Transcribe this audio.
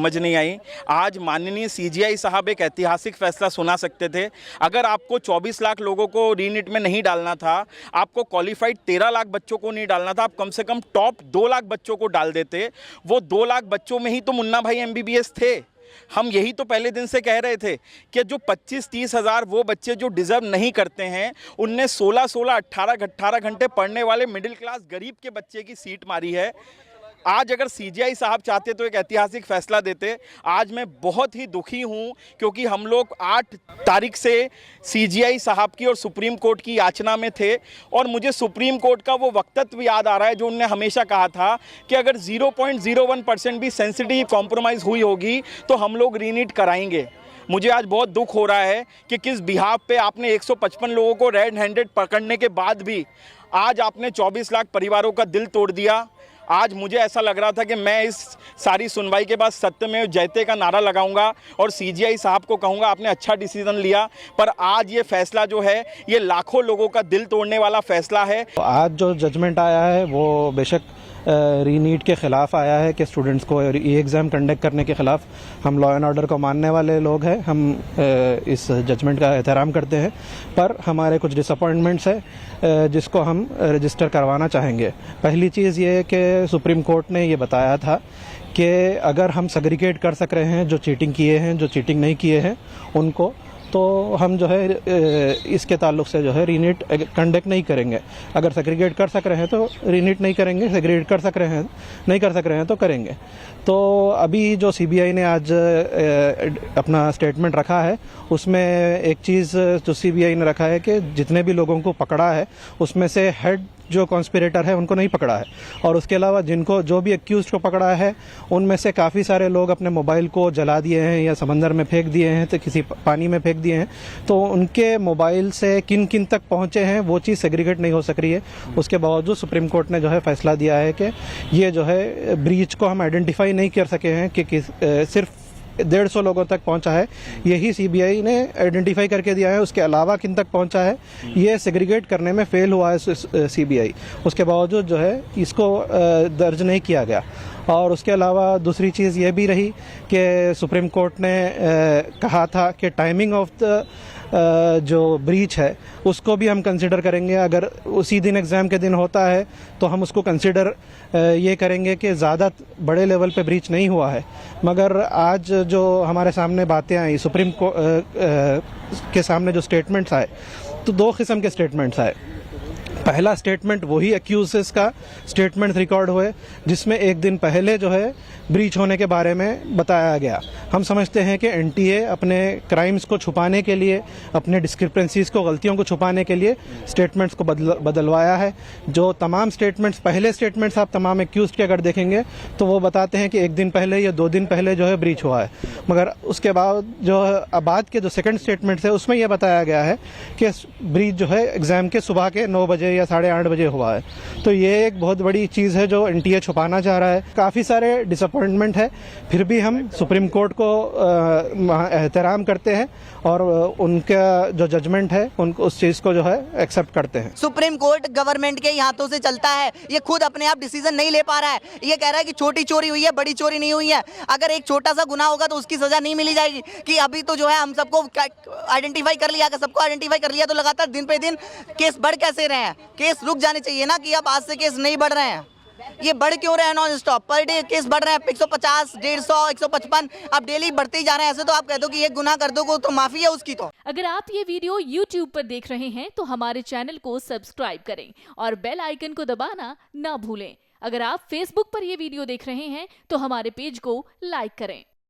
समझ नहीं आई। आज माननीय सीजीआई साहब एक ऐतिहासिक फैसला सुना सकते थे। अगर आपको 24 लाख लोगों को रीनीट में नहीं डालना था, आपको क्वालिफाइड 13 लाख बच्चों को नहीं डालना था, आप कम से कम टॉप 2 लाख बच्चों को डाल देते। वो 2 लाख बच्चों में ही तो मुन्ना भाई एमबीबीएस थे। हम यही तो पहले दिन से कह रहे थे कि जो 25-30 हज़ार वो बच्चे जो डिज़र्व नहीं करते हैं, उनने 16-16, 18-18 घंटे पढ़ने वाले मिडिल क्लास गरीब के बच्चे की सीट मारी है। आज अगर सीजीआई साहब चाहते तो एक ऐतिहासिक फैसला देते। आज मैं बहुत ही दुखी हूं क्योंकि हम लोग 8 तारीख से सीजीआई साहब की और सुप्रीम कोर्ट की याचना में थे और मुझे सुप्रीम कोर्ट का वो वक्तव्य याद आ रहा है जो उन्होंने हमेशा कहा था कि अगर 0.01% भी सेंसिटिव कॉम्प्रोमाइज़ हुई होगी तो हम लोग रीनीट कराएंगे। मुझे आज बहुत दुख हो रहा है कि किस बिहाफ पे आपने 155 लोगों को रेड हैंडेड पकड़ने के बाद भी आज आपने 24 लाख परिवारों का दिल तोड़ दिया। आज मुझे ऐसा लग रहा था कि मैं इस सारी सुनवाई के बाद सत्यमेव जयते का नारा लगाऊंगा और सीजीआई साहब को कहूंगा आपने अच्छा डिसीजन लिया, पर आज ये फैसला जो है ये लाखों लोगों का दिल तोड़ने वाला फैसला है। आज जो जजमेंट आया है वो बेशक रीनीट के ख़िलाफ़ आया है कि स्टूडेंट्स को ई एग्ज़ाम कंडक्ट करने के ख़िलाफ़। हम लॉ एंड ऑर्डर को मानने वाले लोग हैं, हम इस जजमेंट का एहतराम करते हैं, पर हमारे कुछ डिसअपॉइंटमेंट्स है जिसको हम रजिस्टर करवाना चाहेंगे। पहली चीज़ ये है कि सुप्रीम कोर्ट ने ये बताया था कि अगर हम सेग्रीगेट कर सक रहे हैं जो चीटिंग किए हैं, जो चीटिंग नहीं किए हैं उनको, तो हम जो है इसके ताल्लुक से जो है रीनीट कंडक्ट नहीं करेंगे। अगर सेग्रीगेट कर सक रहे हैं तो रीनीट नहीं करेंगे, सेग्रीगेट कर सक रहे हैं नहीं कर सक रहे हैं तो करेंगे। तो अभी जो सीबीआई ने आज अपना स्टेटमेंट रखा है उसमें एक चीज़ जो सीबीआई ने रखा है कि जितने भी लोगों को पकड़ा है उसमें से हेड जो कॉन्स्पिरेटर है उनको नहीं पकड़ा है, और उसके अलावा जिनको जो भी एक्यूज़ को पकड़ा है उनमें से काफ़ी सारे लोग अपने मोबाइल को जला दिए हैं या समंदर में फेंक दिए हैं, तो किसी पानी में फेंक दिए हैं। तो उनके मोबाइल से किन किन तक पहुंचे हैं वो चीज़ सेग्रीगेट नहीं हो सक रही है। उसके बावजूद सुप्रीम कोर्ट ने जो है फैसला दिया है कि ये जो है ब्रीच को हम आइडेंटिफाई नहीं कर सके हैं कि सिर्फ 150 लोगों तक पहुंचा है, यही सीबीआई ने आइडेंटिफाई करके दिया है। उसके अलावा किन तक पहुंचा है ये सेग्रीगेट करने में फेल हुआ है सीबीआई। उसके बावजूद जो है इसको दर्ज नहीं किया गया। और उसके अलावा दूसरी चीज़ ये भी रही कि सुप्रीम कोर्ट ने कहा था कि टाइमिंग ऑफ द जो ब्रीच है उसको भी हम कंसिडर करेंगे। अगर उसी दिन एग्ज़ाम के दिन होता है तो हम उसको कंसिडर ये करेंगे कि ज़्यादा बड़े लेवल पे ब्रीच नहीं हुआ है। मगर आज जो हमारे सामने बातें आई, सुप्रीम कोर्ट के सामने जो स्टेटमेंट्स आए, तो 2 किस्म के स्टेटमेंट्स आए। पहला स्टेटमेंट वही एक्यूजेस का स्टेटमेंट रिकॉर्ड हुए जिसमें एक दिन पहले जो है ब्रीच होने के बारे में बताया गया। हम समझते हैं कि एनटीए अपने क्राइम्स को छुपाने के लिए, अपने डिस्क्रिपेंसीज को, गलतियों को छुपाने के लिए स्टेटमेंट्स को बदलवाया है। जो तमाम स्टेटमेंट्स, पहले स्टेटमेंट्स आप तमाम एक्यूज्ड के अगर देखेंगे तो वो बताते हैं कि एक दिन पहले या 2 दिन पहले जो है ब्रीच हुआ है। मगर उसके बाद जो बाद के जो सेकंड स्टेटमेंट्स है उसमें यह बताया गया है कि ब्रीच जो है एग्जाम के सुबह के 9 बजे या 8:30 बजे हुआ है। तो ये एक बहुत बड़ी चीज़ है जो एनटीए छुपाना चाह रहा है। काफ़ी सारे डिसअपॉइंटमेंट है, फिर भी हम सुप्रीम कोर्ट को एहतराम करते हैं और उनका जो जजमेंट है उस चीज़ को जो है एक्सेप्ट करते हैं। सुप्रीम कोर्ट गवर्नमेंट के हाथों से चलता है, ये खुद अपने आप डिसीजन नहीं ले पा रहा है। ये कह रहा है कि छोटी चोरी हुई है, बड़ी चोरी नहीं हुई है। अगर एक छोटा सा गुनाह होगा तो उसकी सजा नहीं मिली जाएगी कि अभी तो जो है हम सबको आइडेंटिफाई कर लिया, सबको आइडेंटिफाई कर लिया तो लगातार दिन पे दिन केस बढ़ कैसे रहे हैं? केस रुक जाने चाहिए ना कि अब आज से केस नहीं बढ़ रहे हैं। ये बढ़ क्यों रहे हैं? Non stop per day case बढ़ रहे हैं, 150, 150, 155, अब डेली बढ़ते ही जा रहे हैं। ऐसे तो आप कह दो कि ये गुनाह कर दो को तो माफी है उसकी। तो अगर आप ये वीडियो YouTube पर देख रहे हैं तो हमारे चैनल को सब्सक्राइब करें और बेल आइकन को दबाना ना भूलें। अगर आप Facebook पर ये वीडियो देख रहे हैं तो हमारे पेज को लाइक करें।